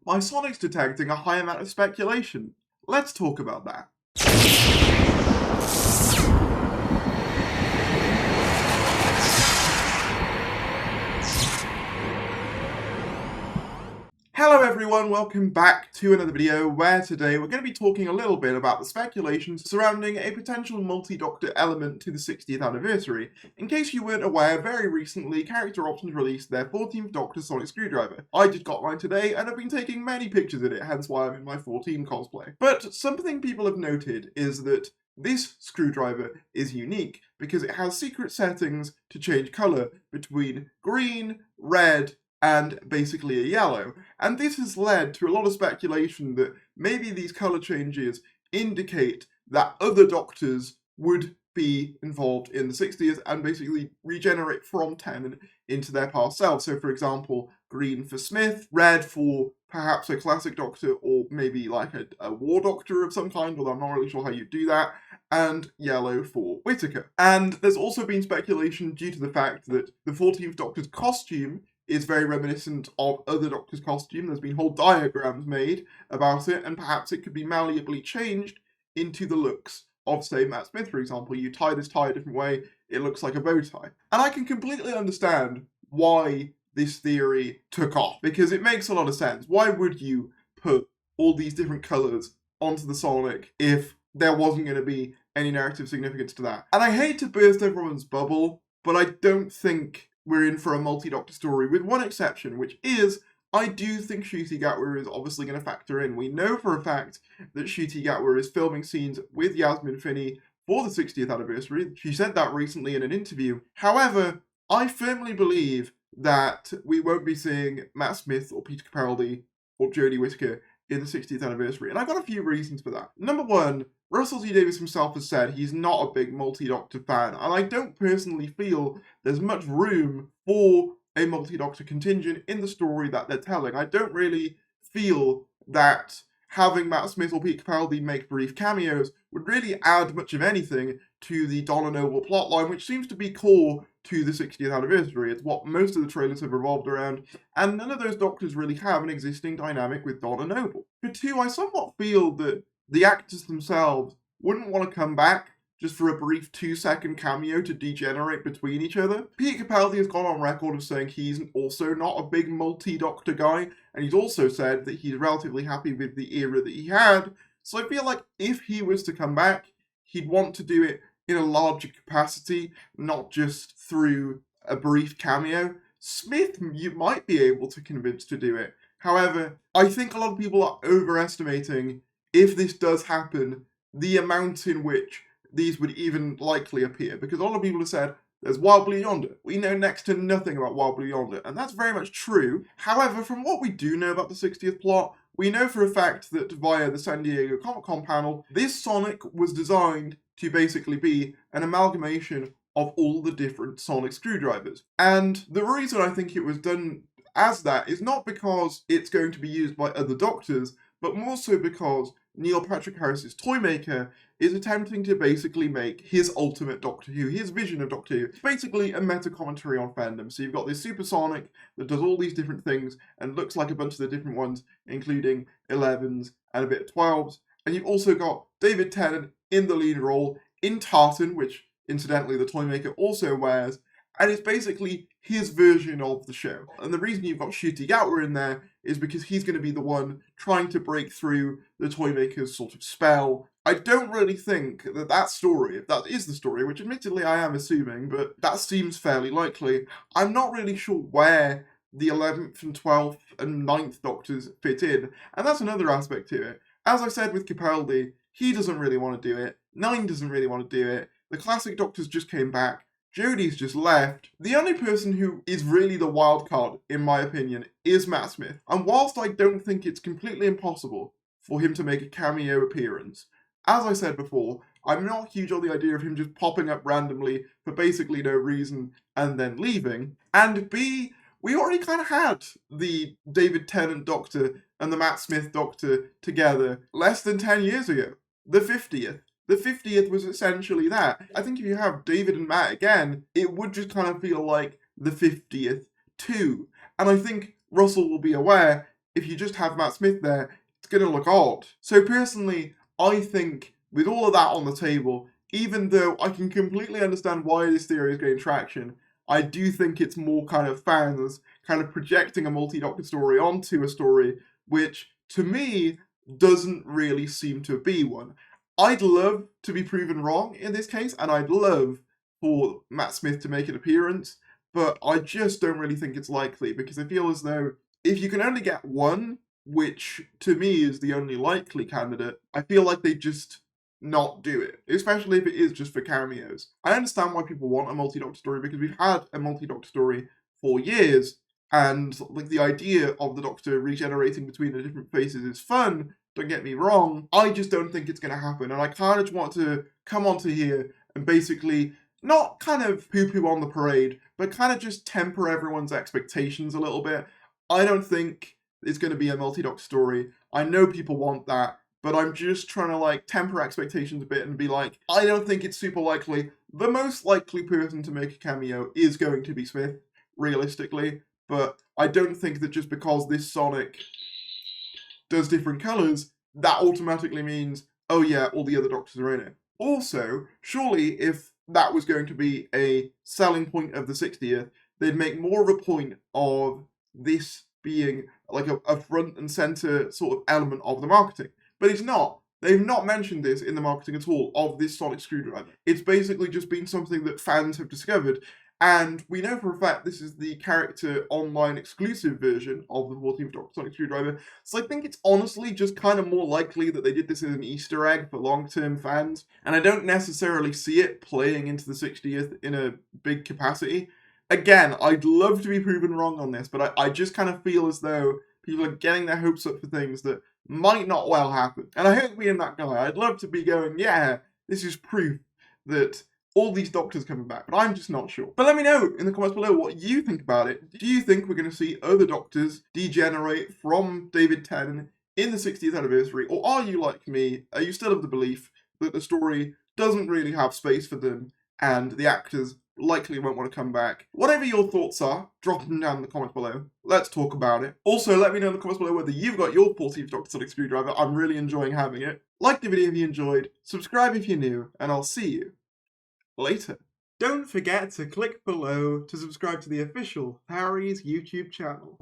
my sonic's detecting a high amount of speculation. Let's talk about that. Hello everyone, welcome back to another video where today we're going to be talking a little bit about the speculations surrounding a potential multi-Doctor element to the 60th anniversary. In case you weren't aware, very recently Character Options released their 14th Doctor Sonic Screwdriver. I just got mine today and I've been taking many pictures in it, hence why I'm in my 14 cosplay. But something people have noted is that this screwdriver is unique because it has secret settings to change colour between green, red, and basically a yellow. And this has led to a lot of speculation that maybe these colour changes indicate that other Doctors would be involved in the 60th and basically regenerate from Tennant into their past selves. So for example, green for Smith, red for perhaps a classic Doctor or maybe like a war Doctor of some kind, although I'm not really sure how you do that, and yellow for Whittaker. And there's also been speculation due to the fact that the 14th Doctor's costume is very reminiscent of other Doctors' costume. There's been whole diagrams made about it, and perhaps it could be malleably changed into the looks of, say, Matt Smith, for example. You tie this tie a different way, it looks like a bow tie. And I can completely understand why this theory took off, because it makes a lot of sense. Why would you put all these different colours onto the Sonic if there wasn't going to be any narrative significance to that? And I hate to burst everyone's bubble, but I don't think we're in for a multi-Doctor story, with one exception, which is, I do think Ncuti Gatwa is obviously going to factor in. We know for a fact that Ncuti Gatwa is filming scenes with Yasmin Finney for the 60th anniversary. She said that recently in an interview. However, I firmly believe that we won't be seeing Matt Smith or Peter Capaldi or Jodie Whittaker in the 60th anniversary, and I've got a few reasons for that. Number one, Russell T Davies himself has said he's not a big multi-Doctor fan, and I don't personally feel there's much room for a multi-Doctor contingent in the story that they're telling. I don't really feel that having Matt Smith or Peter Capaldi make brief cameos would really add much of anything to the Donna Noble plotline, which seems to be core to the 60th anniversary. It's what most of the trailers have revolved around, and none of those Doctors really have an existing dynamic with Donna Noble. For two, I somewhat feel that the actors themselves wouldn't want to come back just for a brief 2-second cameo to degenerate between each other. Peter Capaldi has gone on record of saying he's also not a big multi-Doctor guy, and he's also said that he's relatively happy with the era that he had. So I feel like if he was to come back, he'd want to do it in a larger capacity, not just through a brief cameo. Smith, you might be able to convince to do it. However, I think a lot of people are overestimating, if this does happen, the amount in which these would even likely appear. Because a lot of people have said, there's Wild Blue Yonder. We know next to nothing about Wild Blue Yonder, and that's very much true. However, from what we do know about the 60th plot, we know for a fact that via the San Diego Comic-Con panel, this Sonic was designed to basically be an amalgamation of all the different Sonic screwdrivers. And the reason I think it was done as that is not because it's going to be used by other Doctors, but more so because Neil Patrick Harris's Toymaker is attempting to basically make his ultimate Doctor Who, his vision of Doctor Who. It's basically a meta-commentary on fandom. So you've got this supersonic that does all these different things and looks like a bunch of the different ones, including 11s and a bit of 12s. And you've also got David Tennant in the lead role in tartan, which incidentally the Toymaker also wears, and it's basically his version of the show. And the reason you've got Ncuti Gatwa in there is because he's going to be the one trying to break through the Toymaker's sort of spell. I don't really think that that story, if that is the story, which admittedly I am assuming, but that seems fairly likely, I'm not really sure where the 11th and 12th and 9th Doctors fit in. And that's another aspect to it. As I said with Capaldi, he doesn't really want to do it. 9 doesn't really want to do it. The classic Doctors just came back. Jodie's just left. The only person who is really the wild card, in my opinion, is Matt Smith. And whilst I don't think it's completely impossible for him to make a cameo appearance, as I said before, I'm not huge on the idea of him just popping up randomly for basically no reason and then leaving. And B, we already kind of had the David Tennant Doctor and the Matt Smith Doctor together less than 10 years ago. The 50th. The 50th was essentially that. I think if you have David and Matt again, it would just kind of feel like the 50th too. And I think Russell will be aware if you just have Matt Smith there, it's going to look odd. So personally, I think with all of that on the table, even though I can completely understand why this theory is getting traction, I do think it's more kind of fans kind of projecting a multi-Doctor story onto a story which, to me, doesn't really seem to be one. I'd love to be proven wrong in this case, and I'd love for Matt Smith to make an appearance, but I just don't really think it's likely, because I feel as though if you can only get one, which to me is the only likely candidate, I feel like they just not do it, especially if it is just for cameos. I understand why people want a multi-Doctor story, because we've had a multi-Doctor story for years, and like the idea of the Doctor regenerating between the different faces is fun, don't get me wrong. I just don't think it's going to happen, and I kind of just want to come onto here and basically not kind of poo-poo on the parade, but kind of just temper everyone's expectations a little bit. I don't think it's going to be a multi-Doctor story. I know people want that, but I'm just trying to like temper expectations a bit and be like, I don't think it's super likely. The most likely person to make a cameo is going to be Smith, realistically, but I don't think that just because this Sonic does different colours, that automatically means, oh yeah, all the other Doctors are in it. Also, surely if that was going to be a selling point of the 60th, they'd make more of a point of this being like a front and centre sort of element of the marketing. But it's not. They've not mentioned this in the marketing at all of this sonic screwdriver. It's basically just been something that fans have discovered, and we know for a fact this is the character online exclusive version of the 14th Doctor sonic screwdriver, so I think it's honestly just kind of more likely that they did this as an Easter egg for long-term fans, and I don't necessarily see it playing into the 60th in a big capacity. Again, I'd love to be proven wrong on this, but I just kind of feel as though people are getting their hopes up for things that might not well happen. And I hate being that guy. I'd love to be going, yeah, this is proof that all these Doctors coming back, but I'm just not sure. But let me know in the comments below what you think about it. Do you think we're going to see other Doctors degenerate from David Tennant in the 60th anniversary, or are you like me? Are you still of the belief that the story doesn't really have space for them and the actors likely won't want to come back? Whatever your thoughts are, drop them down in the comments below. Let's talk about it. Also, let me know in the comments below whether you've got your 14th Doctor sonic screwdriver. I'm really enjoying having it. Like the video if you enjoyed, subscribe if you're new, and I'll see you later. Don't forget to click below to subscribe to the official Harry's YouTube channel.